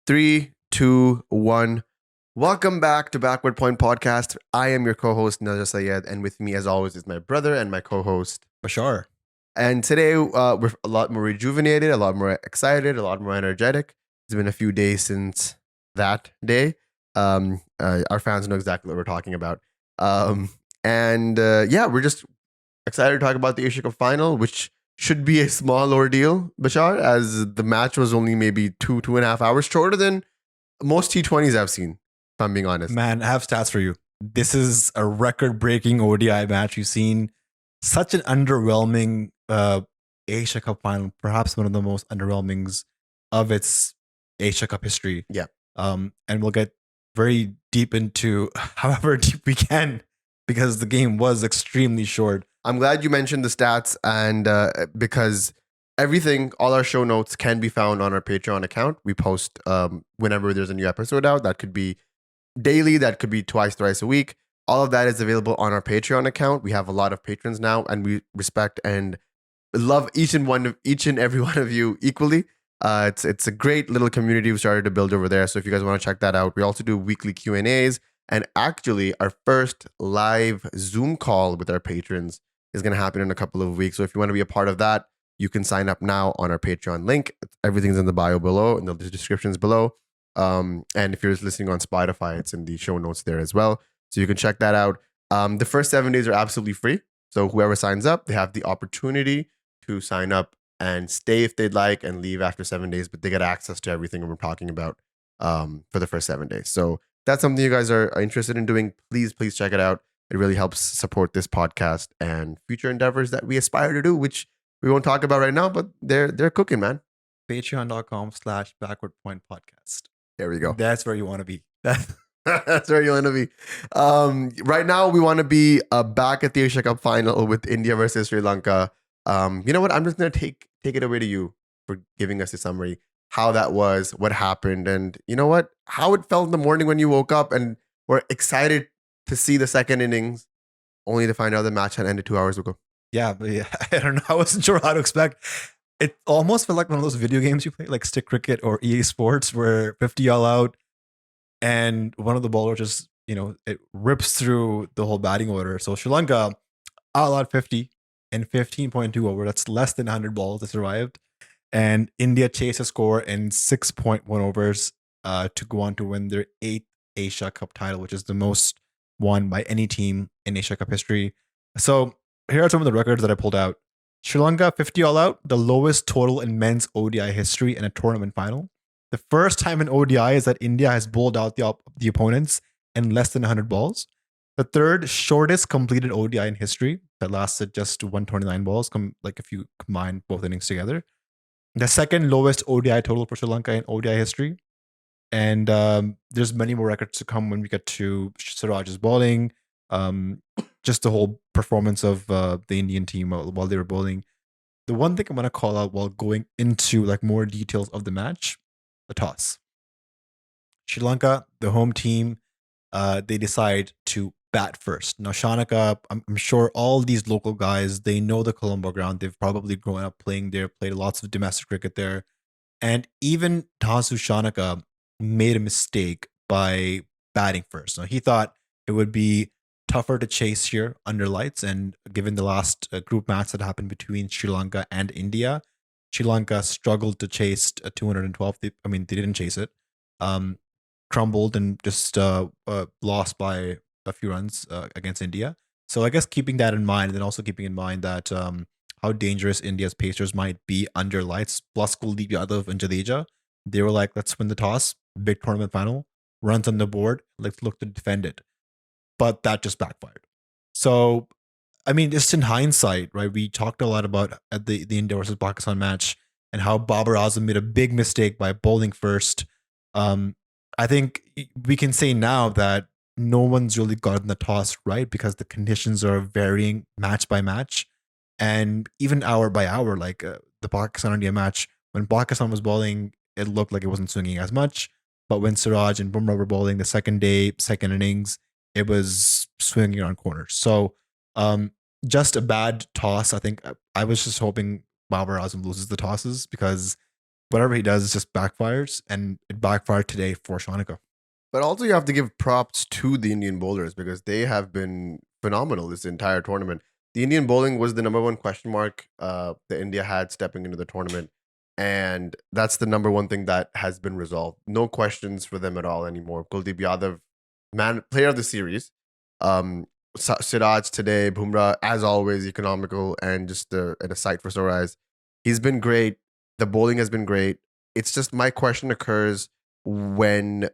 Three, two, one. Welcome back to Backward Point Podcast. I am your co-host Naja Sayed, and with me, as always, is my brother and my co-host Bashar. And today, we're a lot more rejuvenated, a lot more excited, a lot more energetic. It's been a few days since that day. Our fans know exactly what we're talking about. We're just excited to talk about the Asia Cup final, which should be a small ordeal, Bashar, as the match was only maybe 2.5 hours shorter than most T20s I've seen, if I'm being honest. Man, I have stats for you. This is a record-breaking ODI match. You've seen such an underwhelming Asia Cup final, perhaps one of the most underwhelmings of its Asia Cup history. Yeah. And we'll get very deep into however deep we can because the game was extremely short. I'm glad you mentioned the stats, and because everything, all our show notes can be found on our Patreon account. We post whenever there's a new episode out. That could be daily, that could be twice, thrice a week. All of that is available on our Patreon account. We have a lot of patrons now, and we respect and love each and every one of you equally. It's a great little community we started to build over there. So if you guys want to check that out, we also do weekly Q&As, and actually our first live Zoom call with our patrons is going to happen in a couple of weeks. So if you want to be a part of that, you can sign up now on our Patreon link. Everything's in the bio below, and the descriptions below. And if you're listening on Spotify, it's in the show notes there as well. So you can check that out. The first 7 days are absolutely free. So whoever signs up, they have the opportunity to sign up and stay if they'd like and leave after 7 days, but they get access to everything we're talking about for the first 7 days. So that's something you guys are interested in doing. Please check it out. It really helps support this podcast and future endeavors that we aspire to do, which we won't talk about right now, but they're cooking, man. Patreon.com/backwardpointpodcast. There we go. That's where you want to be. That's where you want to be. Right now, we want to be back at the Asia Cup final with India versus Sri Lanka. You know what? I'm just going to take it away to you for giving us a summary, how that was, what happened, and you know what? How it felt in the morning when you woke up and were excited to see the second innings, only to find out the match had ended 2 hours ago. Yeah, I don't know. I wasn't sure how to expect. It almost felt like one of those video games you play, like Stick Cricket or EA Sports, where 50 all out, and one of the bowlers just, it rips through the whole batting order. So Sri Lanka out 50 in 15.2 over. That's less than 100 balls that survived. And India chased a score in 6.1 overs to go on to win their 8th Asia Cup title, which is the most won by any team in Asia Cup history. So here are some of the records that I pulled out. Sri Lanka 50 all out, the lowest total in men's ODI history in a tournament final. The first time in ODI is that India has bowled out the opponents in less than 100 balls. The third shortest completed ODI in history that lasted just 129 balls, if you combine both innings together. The second lowest ODI total for Sri Lanka in ODI history. And there's many more records to come when we get to Siraj's bowling. Just the whole performance of the Indian team while they were bowling. The one thing I'm going to call out while going into more details of the match, the toss. Sri Lanka, the home team, they decide to bat first. Now, Shanaka, I'm sure all these local guys, they know the Colombo ground. They've probably grown up playing there, played lots of domestic cricket there. And even Tasu Shanaka made a mistake by batting first. Now, he thought it would be tougher to chase here under lights, and given the last group match that happened between Sri Lanka and India, Sri Lanka struggled to chase 212. They didn't chase it. Crumbled and just lost by a few runs against India. So I guess keeping that in mind, and then also keeping in mind that how dangerous India's pacers might be under lights, plus Kuldeep Yadav and Jadeja, they were like, let's win the toss, big tournament final, runs on the board, let's look to defend it. But that just backfired. So, just in hindsight, right, we talked a lot about the India versus Pakistan match and how Babar Azam made a big mistake by bowling first. I think we can say now that no one's really gotten the toss right because the conditions are varying match by match and even hour by hour. Like the Pakistan-India match, when Pakistan was bowling, it looked like it wasn't swinging as much. But when Siraj and Bumrah were bowling the second innings, it was swinging around corners. So just a bad toss. I think I was just hoping Babar Azam loses the tosses because whatever he does just backfires, and it backfired today for Sri Lanka. But also, you have to give props to the Indian bowlers because they have been phenomenal this entire tournament. The Indian bowling was the number one question mark that India had stepping into the tournament. And that's the number one thing that has been resolved. No questions for them at all anymore. Kuldeep Yadav, player of the series. Siraj today, Bumrah, as always, economical and just a sight for sore eyes. He's been great. The bowling has been great. It's just my question occurs when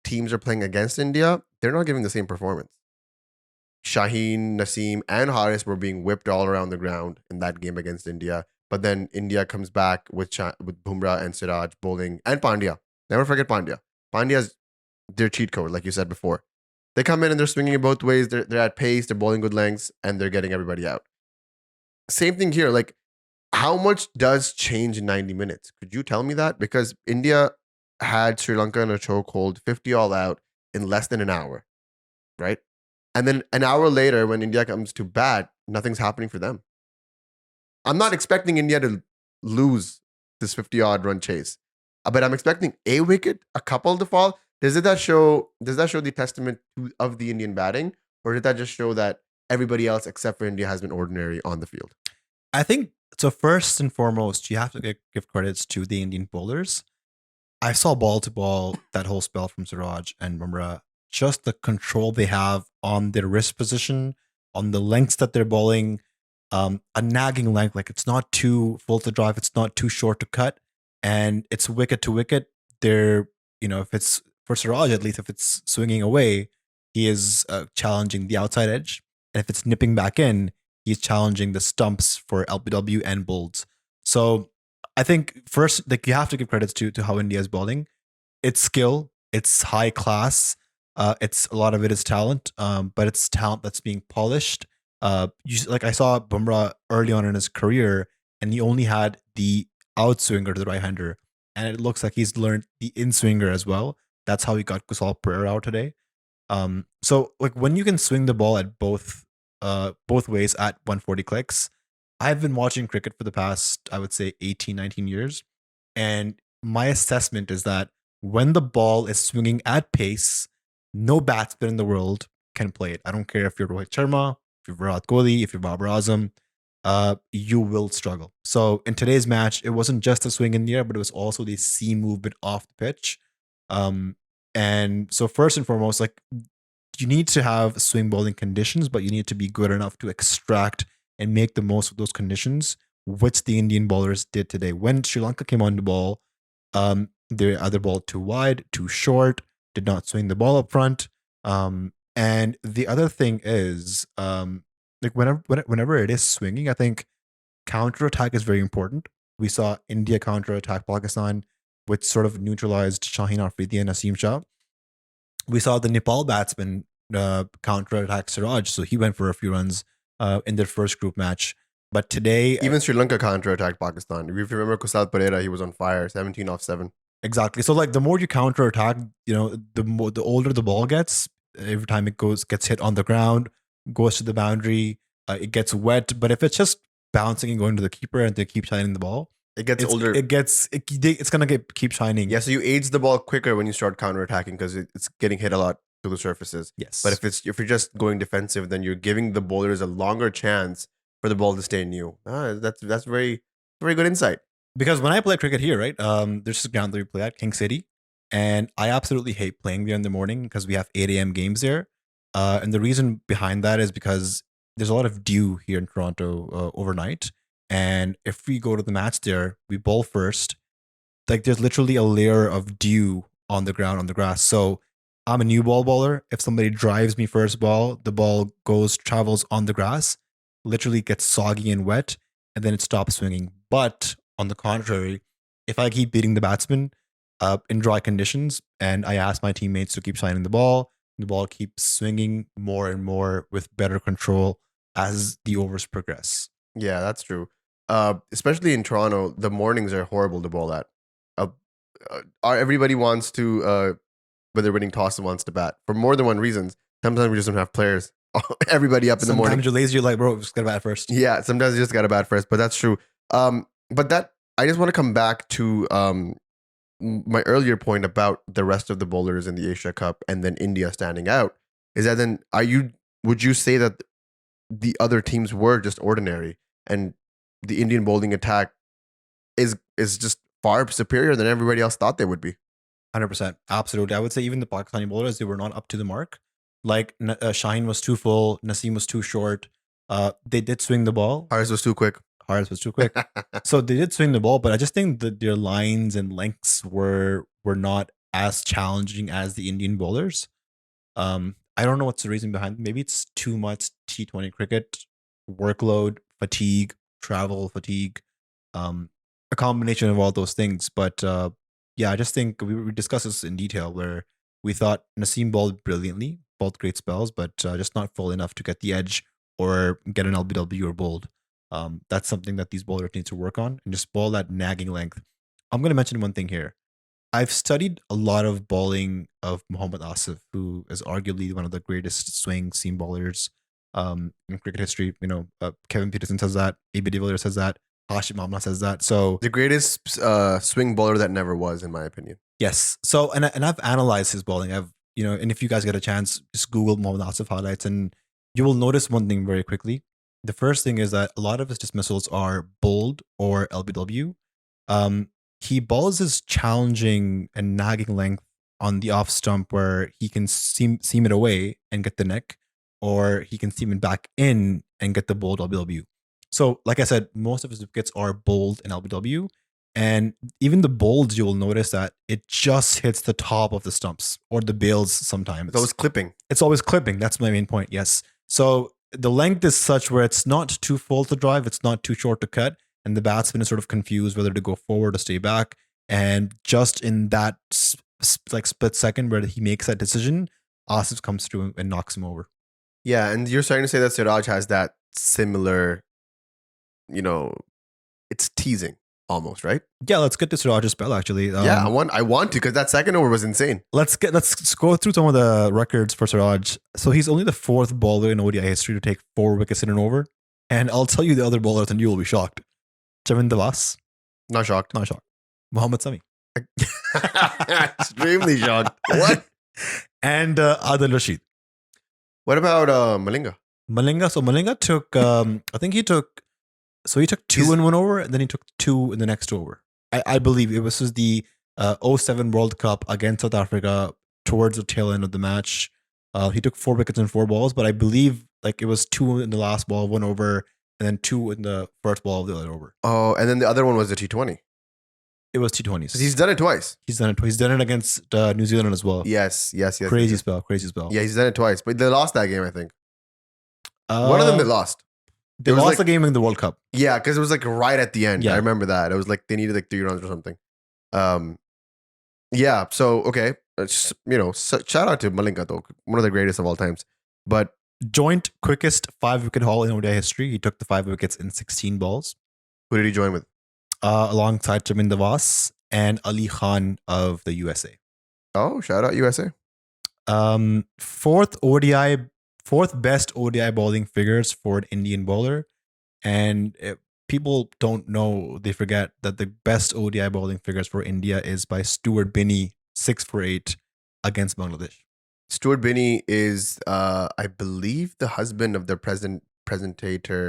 teams are playing against India, they're not giving the same performance. Shaheen, Naseem, and Haris were being whipped all around the ground in that game against India. But then India comes back with Bumrah and Siraj bowling and Pandya. Never forget Pandya. Pandya's their cheat code, like you said before. They come in and they're swinging it both ways. They're at pace. They're bowling good lengths, and they're getting everybody out. Same thing here. Like, how much does change in 90 minutes? Could you tell me that? Because India had Sri Lanka in a chokehold, 50 all out in less than an hour, right? And then an hour later, when India comes to bat, nothing's happening for them. I'm not expecting India to lose this 50 odd run chase, but I'm expecting a wicket, a couple to fall. Does that show the testament of the Indian batting, or did that just show that everybody else except for India has been ordinary on the field? I think so. First and foremost, you have to give credits to the Indian bowlers. I saw ball to ball that whole spell from Siraj and Bumrah. Just the control they have on their wrist position, on the lengths that they're bowling, a nagging length. Like, it's not too full to drive, it's not too short to cut, and it's wicket to wicket. They're, if it's for Siraj, at least if it's swinging away, he is challenging the outside edge, and if it's nipping back in, he's challenging the stumps for LBW and bolds. So I think first, like, you have to give credits to how India is bowling. It's skill, it's high class. It's a lot of it is talent, but it's talent that's being polished. Like, I saw Bumrah early on in his career, and he only had the outswinger to the right hander, and it looks like he's learned the in-swinger as well. That's how he got Kusal Perera out today. So, like, when you can swing the ball at both ways at 140 clicks, I've been watching cricket for the past, I would say, 18, 19 years, and my assessment is that when the ball is swinging at pace, no batsman in the world can play it. I don't care if you're Rohit Sharma, if you're Virat Kohli, if you're Babar Azam, you will struggle. So in today's match, it wasn't just a swing in the air, but it was also the seam movement off the pitch. And so first and foremost, like, you need to have swing bowling conditions, but you need to be good enough to extract and make the most of those conditions, which the Indian bowlers did today. When Sri Lanka came on the ball, they either bowled too wide, too short, did not swing the ball up front. And the other thing is, like, whenever it is swinging, I think counterattack is very important. We saw India counterattack Pakistan, which sort of neutralized Shaheen Afridi and Naseem Shah. We saw the Nepal batsman counterattack Siraj, so he went for a few runs in their first group match. But today, even Sri Lanka counterattacked Pakistan. If you remember Kusal Perera, he was on fire, 17 off 7. Exactly. So, like, the more you counterattack, the older the ball gets. Every time it gets hit on the ground, goes to the boundary, it gets wet. But if it's just bouncing and going to the keeper and they keep shining the ball, it gets older. It's gonna keep shining. Yeah. So you age the ball quicker when you start counterattacking because it's getting hit a lot to the surfaces. Yes. But if you're just going defensive, then you're giving the bowlers a longer chance for the ball to stay new. That's very, very good insight. Because when I play cricket here, right, there's this ground that we play at, King City, and I absolutely hate playing there in the morning because we have 8 a.m. games there. And the reason behind that is because there's a lot of dew here in Toronto overnight. And if we go to the match there, we bowl first. Like, there's literally a layer of dew on the ground, on the grass. So I'm a new ball bowler. If somebody drives me first ball, the ball travels on the grass, literally gets soggy and wet, and then it stops swinging. But on the contrary, if I keep beating the batsman in dry conditions and I ask my teammates to keep shining the ball keeps swinging more and more with better control as the overs progress. Yeah, that's true. Especially in Toronto, the mornings are horrible to bowl at. Everybody wants to, whether winning toss and wants to bat for more than one reasons. Sometimes we just don't have players. Everybody up in the morning. Sometimes you're lazy. You're like, bro, just gotta bat first. Yeah, sometimes you just gotta bat first, but that's true. But that I just want to come back to my earlier point about the rest of the bowlers in the Asia Cup and then India standing out. Is that then would you say that the other teams were just ordinary and the Indian bowling attack is just far superior than everybody else thought they would be? 100%. Absolutely. I would say even the Pakistani bowlers, they were not up to the mark. Like Shaheen was too full, Naseem was too short. They did swing the ball. Ours was too quick. Harris was too quick. So they did swing the ball, but I just think that their lines and lengths were not as challenging as the Indian bowlers. I don't know what's the reason behind it. Maybe it's too much T20 cricket, workload, fatigue, travel fatigue, a combination of all those things. But yeah, I just think we discussed this in detail where we thought Naseem bowled brilliantly, bowled great spells, but just not full enough to get the edge or get an LBW or bowled. That's something that these bowlers need to work on and just bowl that nagging length. I'm going to mention one thing here. I've studied a lot of bowling of Mohammad Asif, who is arguably one of the greatest swing seam bowlers in cricket history. You know, Kevin Peterson says that, AB de Villiers says that, Hashim Amla says that. So the greatest swing bowler that never was, in my opinion. yes. So and I've analyzed his bowling. And if you guys get a chance, just Google Mohammad Asif highlights, and you will notice one thing very quickly. The first thing is that a lot of his dismissals are bowled or LBW. He bowls his challenging and nagging length on the off stump where he can seam it away and get the neck, or he can seam it back in and get the bowled LBW. So, like I said, most of his wickets are bowled and LBW. And even the bowls, you will notice that it just hits the top of the stumps or the bails sometimes. It's always clipping. It's always clipping. That's my main point. Yes. So the length is such where it's not too full to drive, it's not too short to cut, and the batsman is sort of confused whether to go forward or stay back. And just in that split second where he makes that decision, Asif comes through and knocks him over. Yeah, and you're starting to say that Siraj has that similar, it's teasing almost, right? Yeah, let's get to Siraj's spell actually. Yeah, I want to because that second over was insane. Let's go through some of the records for Siraj. So he's only the fourth bowler in ODI history to take 4 wickets in an over. And I'll tell you the other bowlers and you will be shocked. Chamin Devas. Not shocked. Not shocked. Mohammad Sami. Extremely shocked. What? And Adil Rashid. What about Malinga? Malinga. So Malinga took, I think he took 2 in one over, and then he took 2 in the next over. I believe it was the 07 World Cup against South Africa towards the tail end of the match. He took 4 wickets and 4 balls, but I believe like it was 2 in the last ball, 1 over, and then 2 in the first ball of the other over. Oh, and then the other one was the T20. It was T20s. He's done it twice. He's done it against New Zealand as well. Yes. Crazy spell. Yeah, he's done it twice, but they lost that game, I think. One of them they lost. They lost the game in the World Cup. Yeah, because it was like right at the end. Yeah. I remember that. It was like they needed like 3 runs or something. Yeah. So okay, shout out to Malinga though, one of the greatest of all times. But joint quickest 5-wicket haul in ODI history. He took the 5 wickets in 16 balls. Who did he join with? Alongside Chamin Devas and Ali Khan of the USA. Oh, shout out USA. Fourth best ODI bowling figures for an Indian bowler. And people don't know, they forget that the best ODI bowling figures for India is by Stuart Binney, 6 for 8 against Bangladesh. Stuart Binney is, I believe, the husband of the presentator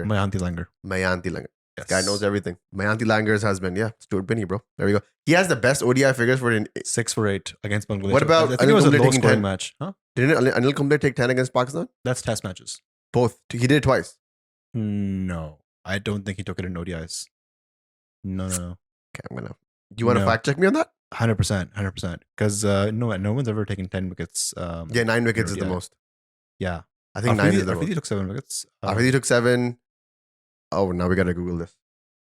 Mayanti Langer. Yes. Guy knows everything. Mayanti Langer's husband. Yeah, Stuart Binney, bro. There we go. He has the best ODI figures for 6 for 8 against Bangladesh. What about I think it was a low scoring match. Huh? Didn't Anil Kumble take 10 against Pakistan? That's test matches. Both. He did it twice. No, I don't think he took it in ODIs. No. Okay, you want to fact check me on that? 100%. Because no one's ever taken 10 wickets. 9 wickets is the most. Yeah. I think 9 is the most. Afridi took 7 wickets. Afridi took 7. Oh, now we got to Google this.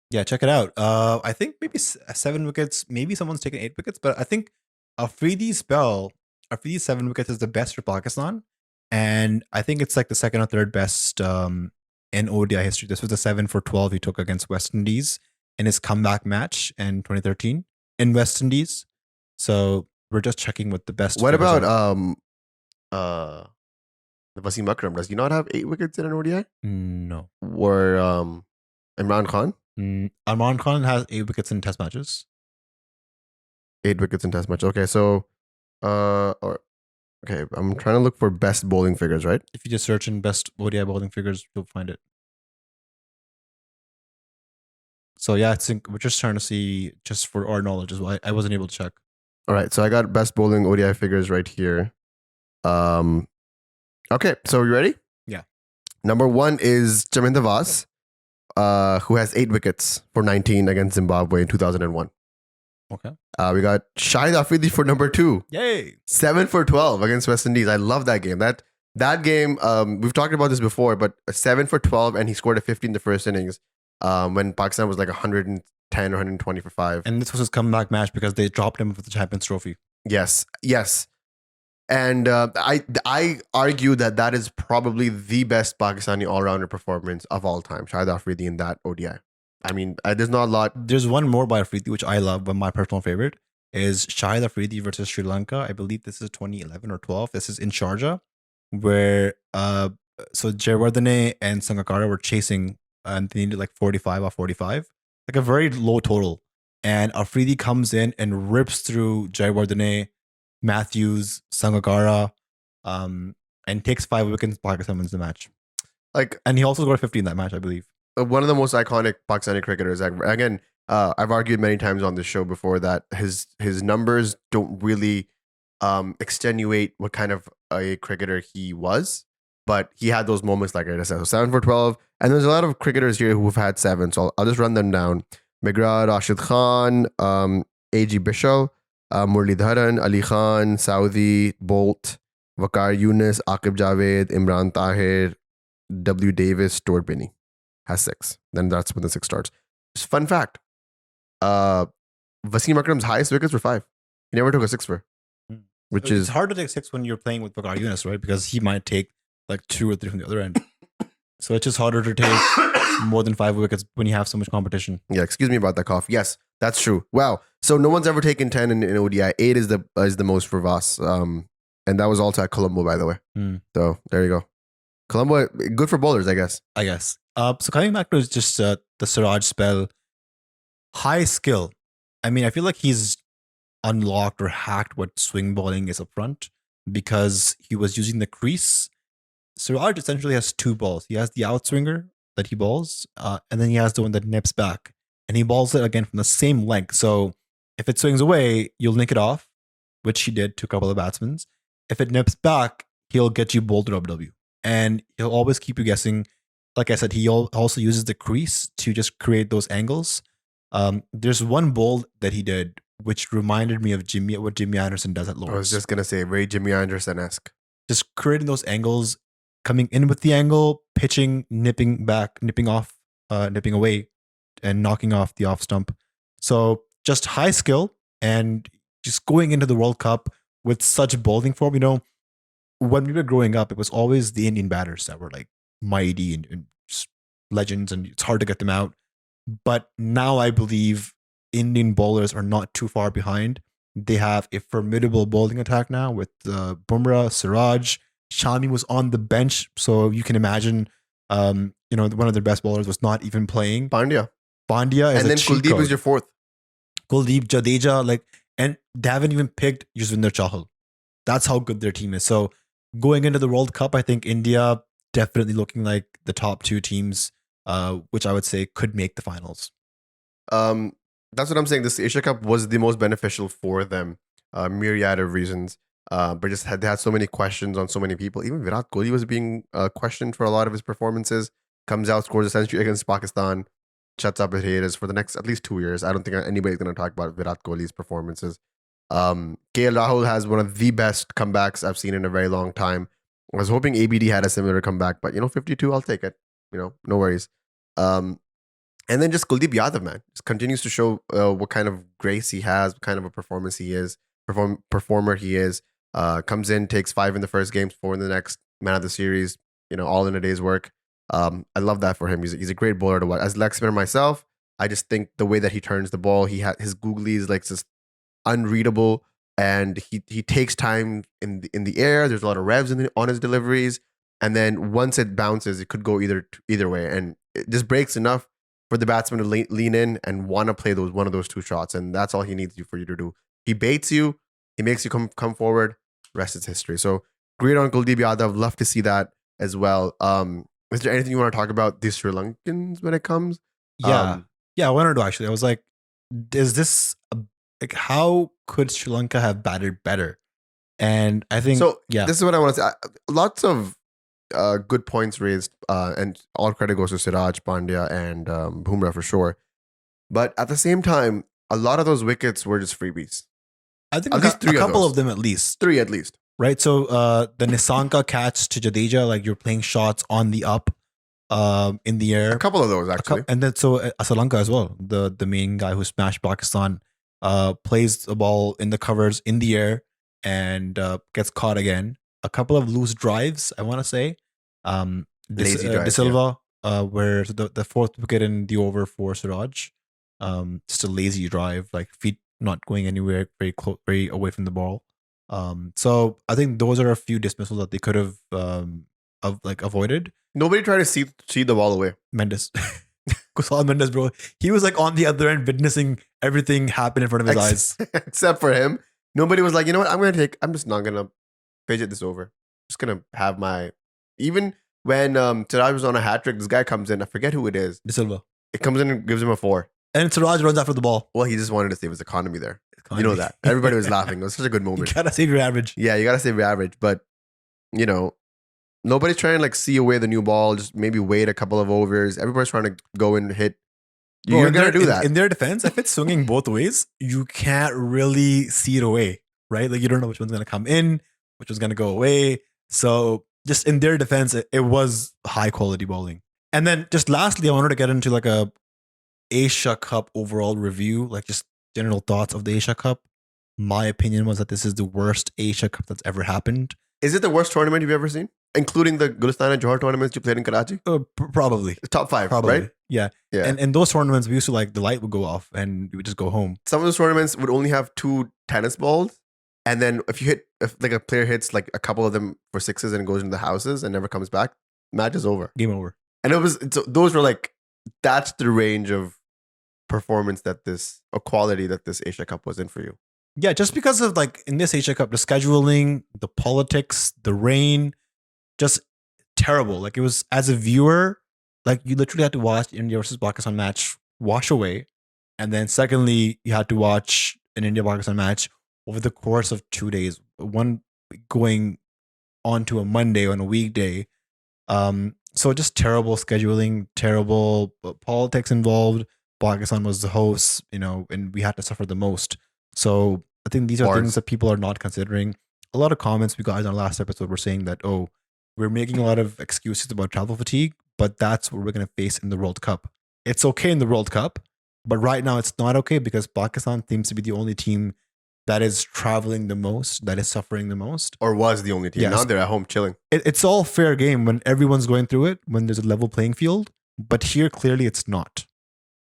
Yeah, check it out. I think maybe 7 wickets. Maybe someone's taken 8 wickets, but I think Afridi's 7 wickets is the best for Pakistan. And I think it's like the second or third best in ODI history. This was the 7 for 12 he took against West Indies in his comeback match in 2013 in West Indies. So we're just checking what the best. What about the Wasim Akram? Does he not have 8 wickets in an ODI? No. Or Imran Khan? Arman Khan has 8 wickets in Test matches. 8 wickets in Test match. Okay, so okay, I'm trying to look for best bowling figures, right? If you just search in best ODI bowling figures, you'll find it. So yeah, we're just trying to see, just for our knowledge as well. I wasn't able to check. All right, so I got best bowling ODI figures right here. Okay, so you ready? Yeah. Number 1 is Chaminda Vas, who has 8 wickets for 19 against Zimbabwe in 2001. Okay. We got Shahid Afridi for number 2. Yay. 7 for 12 against West Indies. I love that game. That game, we've talked about this before, but 7 for 12, and he scored a 50 in the first innings when Pakistan was like 110 or 120 for 5. And this was his comeback match because they dropped him for the Champions Trophy. Yes. And I argue that is probably the best Pakistani all-rounder performance of all time, Shahid Afridi in that ODI. I mean, there's not a lot. There's one more by Afridi, which I love, but my personal favorite is Shahid Afridi versus Sri Lanka. I believe this is 2011 or 12. This is in Sharjah, where so Jayawardene and Sangakkara were chasing, and they needed like 45 off 45, like a very low total. And Afridi comes in and rips through Jayawardene, Matthews, Sangakkara, and takes 5 wickets. Pakistan wins the match. And he also scored 50 in that match, I believe. One of the most iconic Pakistani cricketers. Again, I've argued many times on this show before that his numbers don't really extenuate what kind of a cricketer he was, but he had those moments, like I just said. So 7 for 12, and there's a lot of cricketers here who've had 7. So I'll just run them down: Migrad, Rashid Khan, A.G. Bishal, Muralidharan, Ali Khan, Saudi, Bolt, Waqar Yunus, Aqib Javed, Imran Tahir, W. Davis, Stuart Binney. Has 6. Then that's when the 6 starts. Just fun fact. Wasim Akram's highest wickets were 5. He never took a 6-fer. Which It's hard to take 6 when you're playing with Waqar Yunus, right? Because he might take like 2 or 3 from the other end. So it's just harder to take more than 5 wickets when you have so much competition. Yeah, excuse me about that cough. Yes, that's true. Wow. So no one's ever taken 10 in ODI. 8 is the most for Vas. And that was also at Colombo, by the way. So there you go. Colombo, good for bowlers, I guess. So coming back to just the Siraj spell, high skill. I mean, I feel like he's unlocked or hacked what swing bowling is up front because he was using the crease. Siraj essentially has 2 balls. He has the outswinger that he bowls, and then he has the one that nips back. And he balls it again from the same length. So if it swings away, you'll nick it off, which he did to a couple of batsmen. If it nips back, he'll get you bowled to WW. And he'll always keep you guessing. Like I said, he also uses the crease to just create those angles. There's one bowl that he did which reminded me of what Jimmy Anderson does at Lords. I was just gonna say, very Jimmy Anderson-esque. Just creating those angles, coming in with the angle, pitching, nipping back, nipping off, nipping away, and knocking off the off stump. So just high skill, and just going into the World Cup with such bowling form. You know, when we were growing up, it was always the Indian batters that were like mighty and just legends, and it's hard to get them out. But now I believe Indian bowlers are not too far behind. They have a formidable bowling attack now with Bumrah, Siraj. Shami was on the bench, so you can imagine, one of their best bowlers was not even playing. Pandya is and then Kuldeep was your 4th. Kuldeep, Jadeja, and they haven't even picked Yuzvinder Chahal. That's how good their team is. So going into the World Cup, I think India definitely looking like the top 2 teams, which I would say could make the finals. That's what I'm saying. This Asia Cup was the most beneficial for them, myriad of reasons. But they had so many questions on so many people. Even Virat Kohli was being questioned for a lot of his performances. Comes out, scores a century against Pakistan, shuts up his haters for the next at least 2 years. I don't think anybody's going to talk about Virat Kohli's performances. KL Rahul has one of the best comebacks I've seen in a very long time. I was hoping ABD had a similar comeback, but 52, I'll take it. No worries. And then just Kuldeep Yadav, man, just continues to show what kind of grace he has, what kind of a performer he is. Comes in, takes 5 in the first game, 4 in the next, man of the series, all in a day's work. I love that for him. He's a great bowler to watch. As leg spinner myself, I just think the way that he turns the ball, his googly is like just unreadable, and he takes time in the air. There's a lot of revs on his deliveries, and then once it bounces, it could go either way, and it just breaks enough for the batsman to lean in and want to play one of those two shots, and that's all he needs for you to do. He baits you, he makes you come forward. Rest is history. So great on Kuldeep Yadav. Love to see that as well. Is there anything you want to talk about the Sri Lankans when it comes? Yeah, I wanted to actually. I was like, is this like how could Sri Lanka have batted better? And I think so. Yeah, This is what I want to say. Lots of good points raised, and all credit goes to Siraj, Pandya, and Bumrah for sure. But at the same time, a lot of those wickets were just freebies. I think At least three a of couple those. of them at least. Three at least. Right. So the Nisanka catch to Jadeja, like you're playing shots on the up, in the air. A couple of those actually. And then so Sri Lanka as well. The main guy who smashed Pakistan plays the ball in the covers in the air and gets caught again. A couple of loose drives, I want to say. Lazy drives, De Silva, where the fourth wicket in the over for Siraj. Just a lazy drive, like feet not going anywhere, very close, very away from the ball. So I think those are a few dismissals that they could have avoided. Nobody tried to see the ball away. Mendes. Kusal Mendes, bro. He was like on the other end witnessing everything happen in front of his eyes. Except for him. Nobody was like, you know what, I'm just not gonna fidget this over. Just gonna have my even when Siraj was on a hat trick, this guy comes in, I forget who it is. De Silva. It comes in and gives him a 4. And Siraj runs after the ball. Well, he just wanted to save his economy there. You know that. Everybody was laughing. It was such a good You moment. gotta save your average. Yeah, you gotta save your average. But you know, nobody's trying to like see away the new ball, just maybe wait a couple of overs. Everybody's trying to go and hit. You're gonna do that. In their defense, if it's swinging both ways, you can't really see it away, right? Like you don't know which one's gonna come in, which one's gonna go away. So just in their defense, it was high quality bowling. And then just lastly, I wanted to get into like a Asia Cup overall review, like just general thoughts of the Asia Cup. My opinion was that this is the worst Asia Cup that's ever happened. Is it the worst tournament you've ever seen? Including the Gulistan and Johor tournaments you played in Karachi? Probably. Top 5, Probably. right? Yeah. And in those tournaments, we used to like the light would go off and we would just go home. Some of those tournaments would only have 2 tennis balls. And then if like a player hits like a couple of them for sixes and goes into the houses and never comes back, match is over. Game over. And those were like, that's the range of performance or quality that this Asia Cup was in for you. Yeah, just because of like in this Asia Cup, the scheduling, the politics, the rain, just terrible. Like it was, as a viewer, like you literally had to watch India versus Pakistan match wash away. And then secondly, you had to watch an India-Pakistan match over the course of 2 days. One going on to a Monday on a weekday. So just terrible scheduling, terrible politics involved. Pakistan was the host, and we had to suffer the most. So I think these are things that people are not considering. A lot of comments we got in our last episode were saying that, we're making a lot of excuses about travel fatigue, but that's what we're going to face in the World Cup. It's okay in the World Cup, but right now it's not okay because Pakistan seems to be the only team that is traveling the most, that is suffering the most. Or was the only team. Yes. Now they're at home chilling. It's all fair game when everyone's going through it, when there's a level playing field, but here clearly it's not.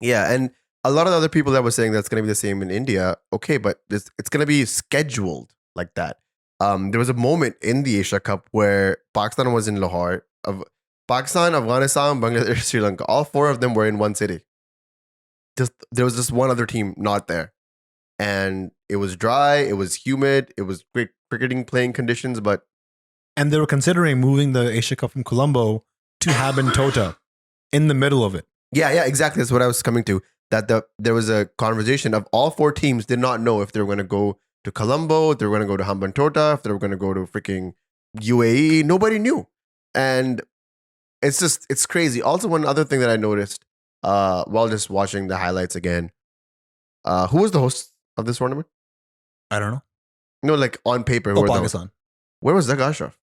Yeah, and a lot of the other people that were saying that's going to be the same in India, okay, but it's going to be scheduled like that. There was a moment in the Asia Cup where Pakistan was in Lahore. Pakistan, Afghanistan, Bangladesh, Sri Lanka, all 4 of them were in one city. There was just one other team not there. And it was dry, it was humid, it was great cricketing playing conditions, but... And they were considering moving the Asia Cup from Colombo to Habantota in the middle of it. Yeah, exactly. That's what I was coming to. That there was a conversation of all 4 teams did not know if they were going to go to Colombo, if they were going to go to Hambantota, if they were going to go to freaking UAE. Nobody knew. And it's crazy. Also, one other thing that I noticed while just watching the highlights again, who was the host of this tournament? I don't know. No, like on paper. Who were Pakistan. Where was Zak Ashraf?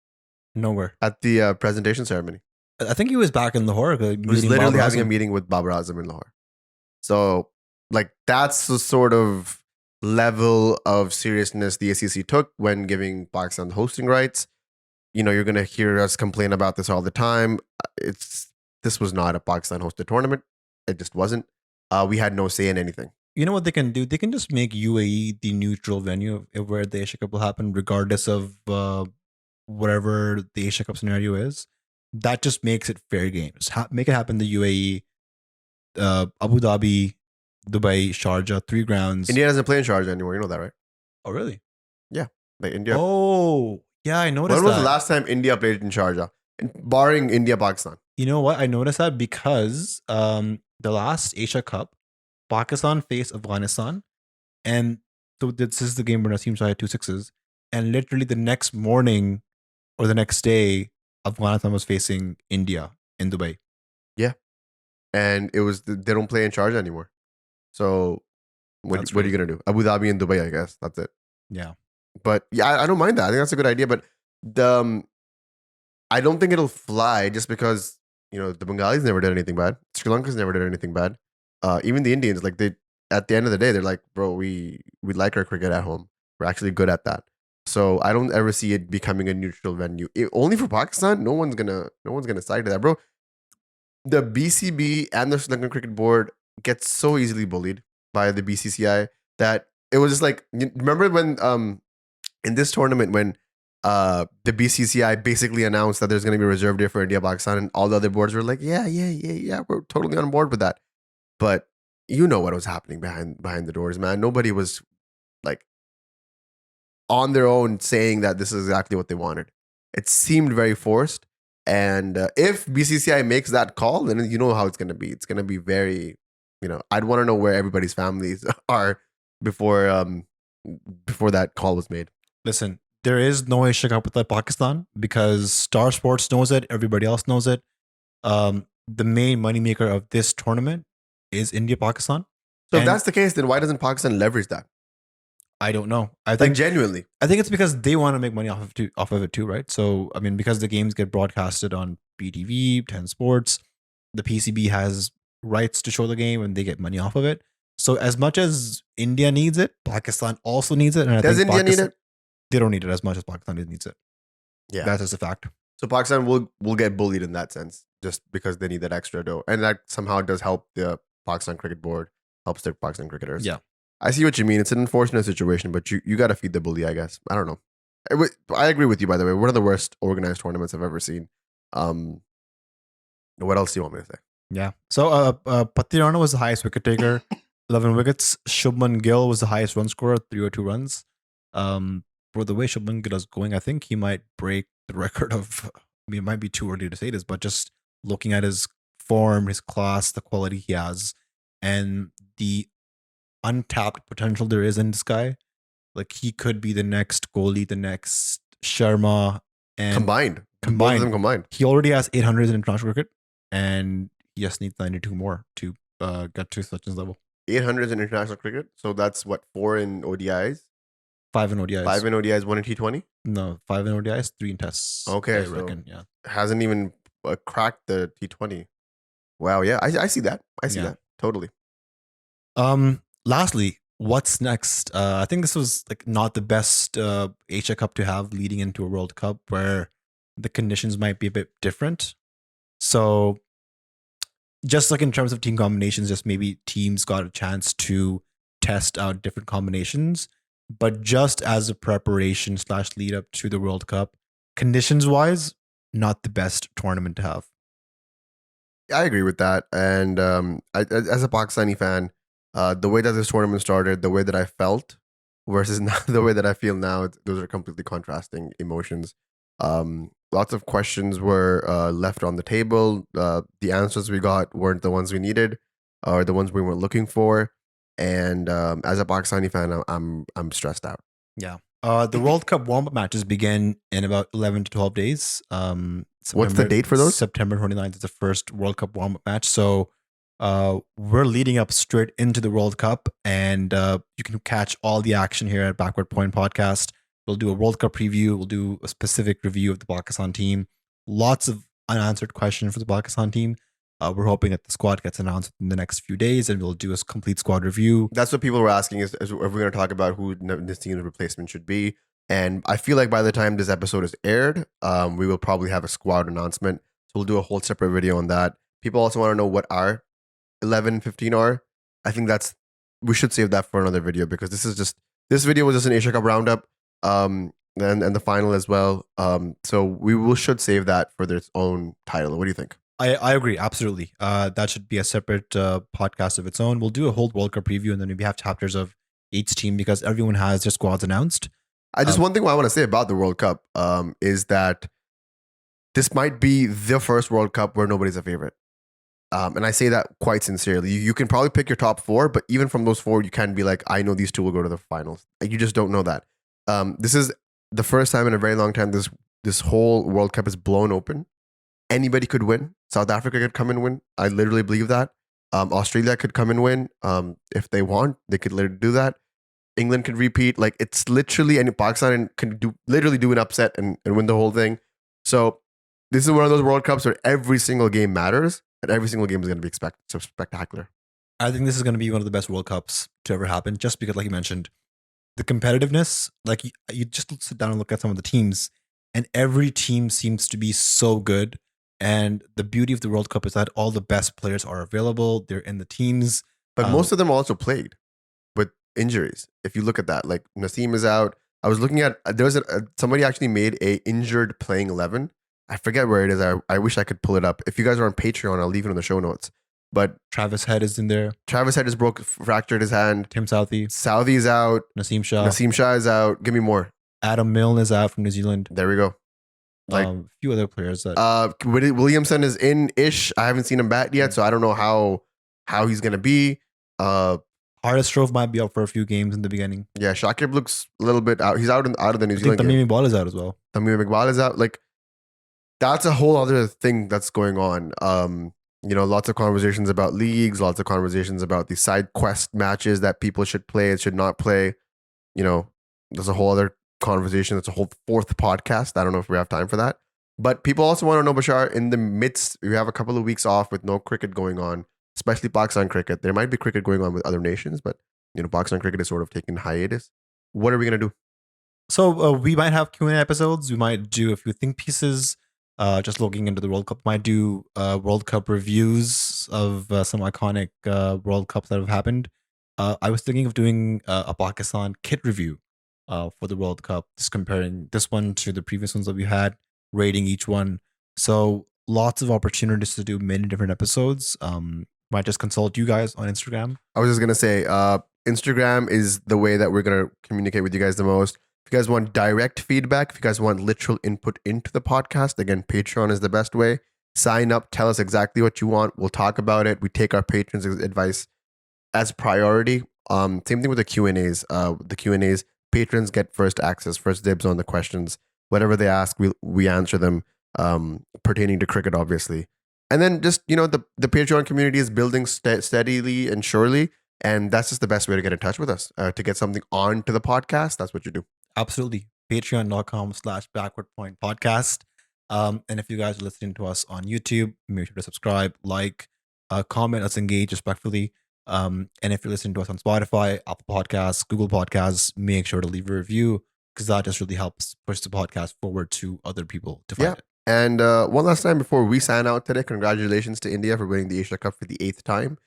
Nowhere. At the presentation ceremony. I think he was back in Lahore. He was literally having a meeting with Babar Azam in Lahore. So, like, that's the sort of level of seriousness the ACC took when giving Pakistan hosting rights. You're going to hear us complain about this all the time. This was not a Pakistan hosted tournament. It just wasn't. We had no say in anything. You know what they can do? They can just make UAE the neutral venue of where the Asia Cup will happen, regardless of whatever the Asia Cup scenario is. That just makes it fair game. Just make it happen in the UAE. Abu Dhabi, Dubai, Sharjah, 3 grounds. India doesn't play in Sharjah anymore. You know that, right? Oh, really? Yeah. Like India. Oh, yeah, I noticed When was that. the last time India played in Sharjah? Barring India, Pakistan. You know what? I noticed that because the last Asia Cup, Pakistan faced Afghanistan, and so this is the game where Naseem Shah had 2 6s, and literally the next morning or the next day, Afghanistan was facing India in Dubai. Yeah. And it was they don't play in Sharjah anymore. So what That's are you crazy. gonna do? Abu Dhabi and Dubai, I guess. That's it. Yeah. But yeah, I don't mind that. I think that's a good idea. But the I don't think it'll fly just because the Bengalis never did anything bad. Sri Lanka's never did anything bad. Even the Indians, like they at the end of the day, they're like, bro, we like our cricket at home. We're actually good at that. So I don't ever see it becoming a neutral venue. Only for Pakistan, no one's gonna side to that, bro. The BCB and the Sri Lankan Cricket Board gets so easily bullied by the BCCI that it was just like, remember when in this tournament when the BCCI basically announced that there's going to be a reserve day for India Pakistan, and all the other boards were like, yeah, we're totally on board with that. But you know what was happening behind the doors, man. Nobody was like on their own saying that this is exactly what they wanted. It seemed very forced. And if BCCI makes that call, then you know how it's going to be. It's going to be very, I'd want to know where everybody's families are before that call was made. Listen, there is no Asia Cup without Pakistan because Star Sports knows it. Everybody else knows it. The main moneymaker of this tournament is India Pakistan. So if that's the case, then why doesn't Pakistan leverage that? I don't know. I think genuinely, I think it's because they want to make money off of it too, right? So I mean, because the games get broadcasted on BTV, 10 Sports, the PCB has rights to show the game, and they get money off of it. So as much as India needs it, Pakistan also needs it. And does India need it? They don't need it as much as Pakistan needs it. Yeah, that's just a fact. So Pakistan will get bullied in that sense, just because they need that extra dough, and that somehow does help the Pakistan Cricket Board, helps their Pakistan cricketers. Yeah. I see what you mean. It's an unfortunate situation, but you got to feed the bully, I guess. I don't know. I agree with you, by the way. One of the worst organized tournaments I've ever seen. What else do you want me to say? Yeah. So Patirana was the highest wicket taker, 11 wickets. Shubman Gill was the highest run scorer, 302 runs. For the way Shubman Gill is going, I think he might break the record of, it might be too early to say this, but just looking at his form, his class, the quality he has, and the untapped potential there is in this guy. Like he could be the next Kohli, the next Sharma, and combined. Both of them combined. He already has 800 in international cricket, and he just needs 92 more to get to Sachin's level. 800 in international cricket. So that's what, 4 in ODIs, 5 in ODIs, 5 in ODIs, 1 in T20. No, 5 in ODIs, 3 in tests. Okay, I reckon, yeah, hasn't even cracked the T20. Wow, yeah, I see that. I see that totally. Lastly, what's next? I think this was like not the best Asia Cup to have leading into a World Cup where the conditions might be a bit different. So just like in terms of team combinations, just maybe teams got a chance to test out different combinations. But just as a preparation / lead up to the World Cup, conditions wise, not the best tournament to have. I agree with that. And as a Pakistani fan, the way that this tournament started, the way that I felt versus now, the way that I feel now, those are completely contrasting emotions. Lots of questions were left on the table. The answers we got weren't the ones we needed or the ones we weren't looking for. And as a Pakistani fan, I'm stressed out. Yeah. The World Cup warm-up matches begin in about 11 to 12 days. What's the date for those? September 29th is the first World Cup warm-up match. So we're leading up straight into the World Cup, and you can catch all the action here at Backward Point Podcast. We'll do a World Cup preview. We'll do a specific review of the Pakistan team. Lots of unanswered questions for the Pakistan team. We're hoping that the squad gets announced in the next few days, and we'll do a complete squad review. That's what people were asking is if we're going to talk about who this team's replacement should be. And I feel like by the time this episode is aired, we will probably have a squad announcement. So we'll do a whole separate video on that. People also want to know what our 11, 15 are. I think we should save that for another video because this video was just an Asia Cup roundup and the final as well. So should save that for its own title. What do you think? I agree. Absolutely. That should be a separate podcast of its own. We'll do a whole World Cup review and then maybe have chapters of each team because everyone has their squads announced. I just Um, one thing I want to say about the World Cup is that this might be the first World Cup where nobody's a favorite. And I say that quite sincerely. You can probably pick your top four, but even from those four, you can be like, I know these two will go to the finals. Like, you just don't know that. This is the first time in a very long time this whole World Cup is blown open. Anybody could win. South Africa could come and win. I literally believe that. Australia could come and win. If they want, they could literally do that. England could repeat. Like, it's literally, and Pakistan can literally do an upset and win the whole thing. So this is one of those World Cups where every single game matters, and every single game is going to be spectacular. I think this is going to be one of the best World Cups to ever happen, just because, like you mentioned, the competitiveness. Like you just sit down and look at some of the teams, and every team seems to be so good. And the beauty of the World Cup is that all the best players are available. They're in the teams. But most of them also played with injuries. If you look at that, like Naseem is out. I was looking at there was somebody actually made a injured playing 11. I forget where it is. I wish I could pull it up. If you guys are on Patreon, I'll leave it in the show notes. But Travis Head is in there. Travis Head is fractured his hand. Tim Southey. Southey's out. Naseem Shah. Naseem Shah is out. Give me more. Adam Milne is out from New Zealand. There we go. Like a few other players that Williamson is in-ish. I haven't seen him bat yet, so I don't know how he's gonna be. Hardest might be out for a few games in the beginning. Yeah, Shakib looks a little bit out. He's out of the New Zealand game. Tamim Iqbal is out as well. Tamim Iqbal is out. Like, that's a whole other thing that's going on. Lots of conversations about leagues, lots of conversations about the side quest matches that people should play and should not play. There's a whole other conversation. That's a whole fourth podcast. I don't know if we have time for that. But people also want to know, Bashar, in the midst, we have a couple of weeks off with no cricket going on, especially Pakistan cricket. There might be cricket going on with other nations, but Pakistan cricket is sort of taking hiatus. What are we going to do? So we might have Q&A episodes. We might do a few think pieces, just looking into the World Cup. Might do World Cup reviews of some iconic World Cups that have happened. I was thinking of doing a Pakistan kit review for the World Cup, just comparing this one to the previous ones that we had, rating each one. So lots of opportunities to do many different episodes. Might just consult you guys on Instagram. I was just going to say, Instagram is the way that we're going to communicate with you guys the most. If you guys want direct feedback, if you guys want literal input into the podcast, again, Patreon is the best way. Sign up, tell us exactly what you want. We'll talk about it. We take our patrons' advice as priority. Same thing with the Q&As. The Q&As, patrons get first access, first dibs on the questions. Whatever they ask, we answer them, pertaining to cricket, obviously. And then just, the Patreon community is building steadily and surely. And that's just the best way to get in touch with us, to get something onto the podcast. That's what you do. Absolutely. Patreon.com/backwardpointpodcast. And if you guys are listening to us on YouTube, make sure to subscribe, like, comment, let's engage respectfully. And if you're listening to us on Spotify, Apple Podcasts, Google Podcasts, make sure to leave a review because that just really helps push the podcast forward to other people to find it. And one last time before we sign out today, congratulations to India for winning the Asia Cup for the 8th time.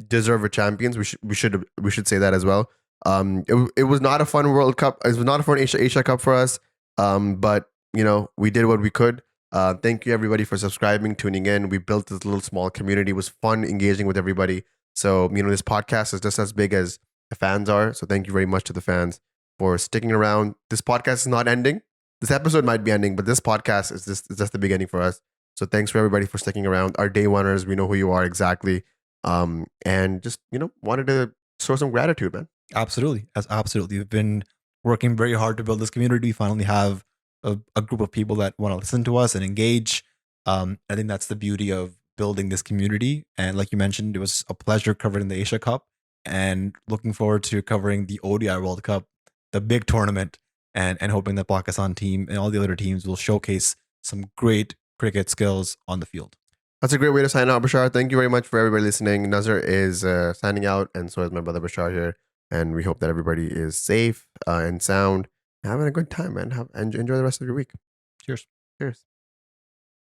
Deserved champions. We should say that as well. It was not a fun World Cup. It was not a fun Asia Cup for us. But we did what we could. Thank you everybody for subscribing, tuning in. We built this little small community. It was fun engaging with everybody. So this podcast is just as big as the fans are. So thank you very much to the fans for sticking around. This podcast is not ending. This episode might be ending, but this podcast is just the beginning for us. So thanks for everybody for sticking around. Our day oneers, we know who you are exactly. And just wanted to show some gratitude, man. Absolutely. Absolutely. We've been working very hard to build this community. We finally have a group of people that want to listen to us and engage. I think that's the beauty of building this community. And like you mentioned, it was a pleasure covering the Asia Cup and looking forward to covering the ODI World Cup, the big tournament, and hoping that Pakistan team and all the other teams will showcase some great cricket skills on the field. That's a great way to sign out, Bashar. Thank you very much for everybody listening. Nazar is signing out, and so is my brother Bashar here. And we hope that everybody is safe and sound, having a good time, man. Enjoy the rest of your week. Cheers. Cheers.